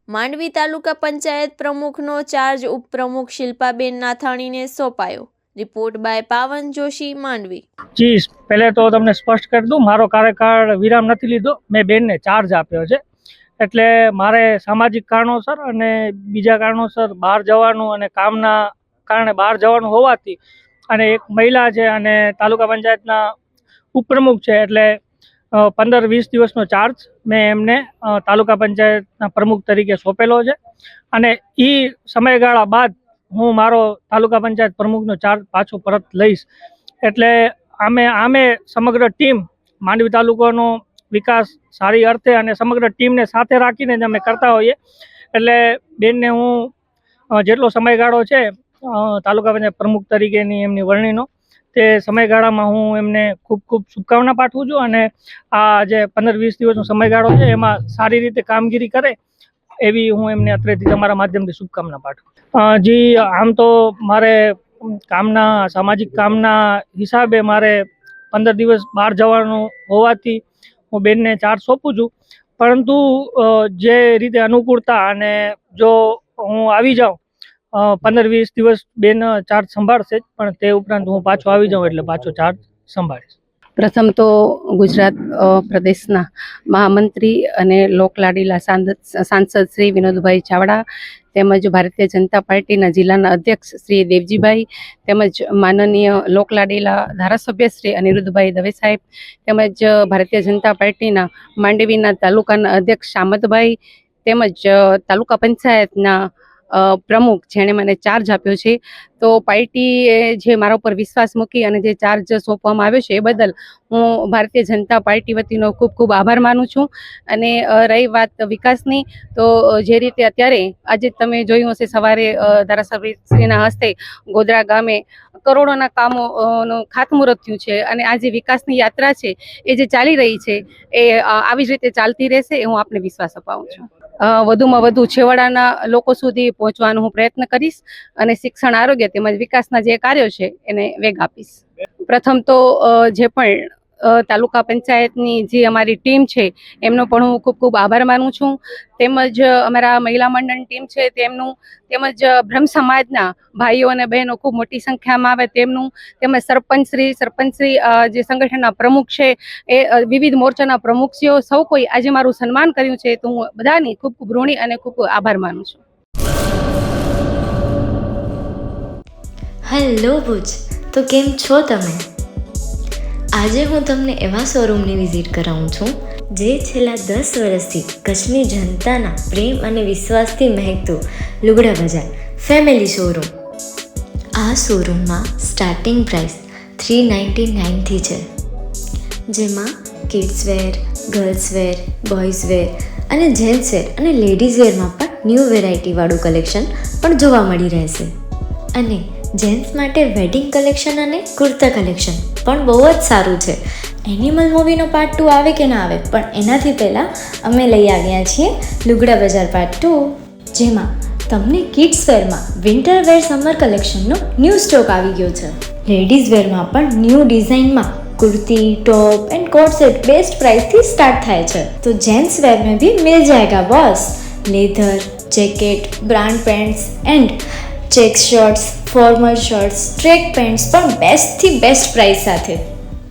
માંડવી તાલુકા panchayat પ્રમુખનો charge ઉપપ્રમુખ Shilpaben નાથાણીને સોંપાયો। Report by પાવન જોશી, માંડવી। જી, પહેલે તો તમને સ્પષ્ટ કરી દઉં, મારો કાર્યકાળ વિરામ નથી લીધો, મેં બેનને ચાર્જ આપ્યો છે। એટલે મારે સામાજિક કારણોસર અને બીજા કારણોસર બહાર જવાનું અને કામના કારણે બહાર જવાનું હોવાથી અને એક મહિલા છે અને તાલુકા પંચાયતના ઉપપ્રમુખ છે, એટલે 15-20 દિવસનો ચાર્જ મેં એમને તાલુકા પંચાયતના પ્રમુખ તરીકે સોંપેલો છે અને એ સમયગાળા બાદ હું મારો તાલુકા પંચાયત પ્રમુખનો ચાર્જ પાછો પરત લઈશ। એટલે આમે સમગ્ર ટીમ માંડવી તાલુકાનો વિકાસ સારી અર્થે અને સમગ્ર ટીમને સાથે રાખીને જ અમે કરતા હોઈએ। એટલે બેનને હું જેટલો સમયગાળો છે તાલુકા પંચાયત પ્રમુખ તરીકેની એમની વરણીનો તે સમયગાળામાં હું એમને ખૂબ ખૂબ શુભકામના પાઠવું છું અને આ જે 15-20 દિવસનો સમયગાળો છે એમાં સારી રીતે કામગીરી કરે એવી હું એમને અત્રેથી તમારા માધ્યમથી શુભકામના પાઠવું। જી, આમ તો મારે સામાજિક કામના હિસાબે મારે 15 દિવસ બહાર જવાનું હોવાથી હું બેનને ચાર્જ સોંપું છું, પરંતુ જે રીતે અનુકૂળતા અને જો હું આવી જાઉં 15-20 દિવસ બેન ચાર્જ સંભાળશે, પણ તે ઉપરાંત હું પાછો આવી જાઉં એટલે પાછો ચાર્જ સંભાળીશ। પ્રથમ તો ગુજરાત પ્રદેશના મહામંત્રી અને લોકલાડીલા સાંસદ શ્રી વિનોદભાઈ ચાવડા તેમજ ભારતીય જનતા પાર્ટીના જિલ્લાના અધ્યક્ષ શ્રી દેવજીભાઈ તેમજ માનનીય લોકલાડીલા ધારાસભ્ય શ્રી અનિરુદ્ધભાઈ દવે સાહેબ તેમજ ભારતીય જનતા પાર્ટીના માંડવીના તાલુકાના અધ્યક્ષ શામતભાઈ તેમજ તાલુકા પંચાયતના પ્રમુખ જેણે મને ચાર્જ આપ્યો છે, તો પાર્ટીએ જે મારા ઉપર વિશ્વાસ મૂકી અને જે ચાર્જ સોંપવામાં આવ્યો છે એ બદલ હું ભારતીય જનતા પાર્ટી વતીનો ખૂબ ખૂબ આભાર માનું છું। અને રહી વાત વિકાસની, તો જે રીતે અત્યારે આજે તમે જોયું હશે સવારે ધારાસભ્યશ્રીના હસ્તે ગોધરા ગામે કરોડોના કામોનું ખાતમુહૂર્ત થયું છે અને આ જે વિકાસની યાત્રા છે એ જે ચાલી રહી છે એ આવી જ રીતે ચાલતી રહેશે એ હું આપને વિશ્વાસ અપાવું છું। વધુમાં વધુ છેવાડાના લોકો સુધી પહોંચવાનો હું પ્રયત્ન કરીશ અને શિક્ષણ, આરોગ્ય તેમજ વિકાસના જે કાર્યો છે એને વેગ આપીશ। પ્રથમ તો જે પણ તાલુકા પંચાયતની જે અમારી ટીમ છે એમનો પણ હું ખૂબ ખૂબ આભાર માનું છું, તેમજ અમારા મહિલા મંડળની ટીમ છે તેમનું, તેમજ બ્રહ્મ સમાજના ભાઈઓ અને બહેનો ખૂબ મોટી સંખ્યામાં આવે તેમનું, તેમજ સરપંચશ્રી જે સંગઠનના પ્રમુખ છે એ વિવિધ મોરચાના પ્રમુખશ્રીઓ સૌ કોઈ આજે મારું સન્માન કર્યું છે, તો હું બધાની ખૂબ ખૂબ ઋણી અને ખૂબ ખૂબ આભાર માનું છું। હેલો ભુજ, તો કેમ છો તમે? આજે હું તમને એવા શોરૂમની વિઝિટ કરાવું છું જે છેલ્લા 10 વર્ષથી કચ્છની જનતાના પ્રેમ અને વિશ્વાસથી મહેકતું લુગડા બજાર ફેમિલી શોરૂમ। આ શોરૂમમાં સ્ટાર્ટિંગ પ્રાઇસ 399થી છે, જેમાં kids wear, girls wear, boys wear અને જેન્ટ્સ વેર અને લેડીઝ વેરમાં પણ ન્યૂ વેરાયટીવાળું કલેક્શન પણ જોવા મળી રહેશે। અને જેન્ટ્સ માટે વેડિંગ કલેક્શન અને કુર્તા કલેક્શન પણ બહુ જ સારું છે। એનિમલ મૂવીનો પાર્ટ 2 આવે કે ના આવે, પણ એનાથી પહેલાં અમે લઈ આવ્યા છીએ લુગડા બજાર પાર્ટ 2, જેમાં તમને કિડ્સ વેરમાં વિન્ટર વેર સમર કલેક્શનનો ન્યૂ સ્ટોક આવી ગયો છે। લેડીઝ વેરમાં પણ ન્યૂ ડિઝાઇનમાં kurti, top and coat set best price थी स्टार्ट थाय छे। तो जेंट्स वेर में भी मिल जाएगा boss. Leather, jacket, brand pants and check shirts, formal shirts, track pants पर बेस्ट थी बेस्ट प्राइस साथे।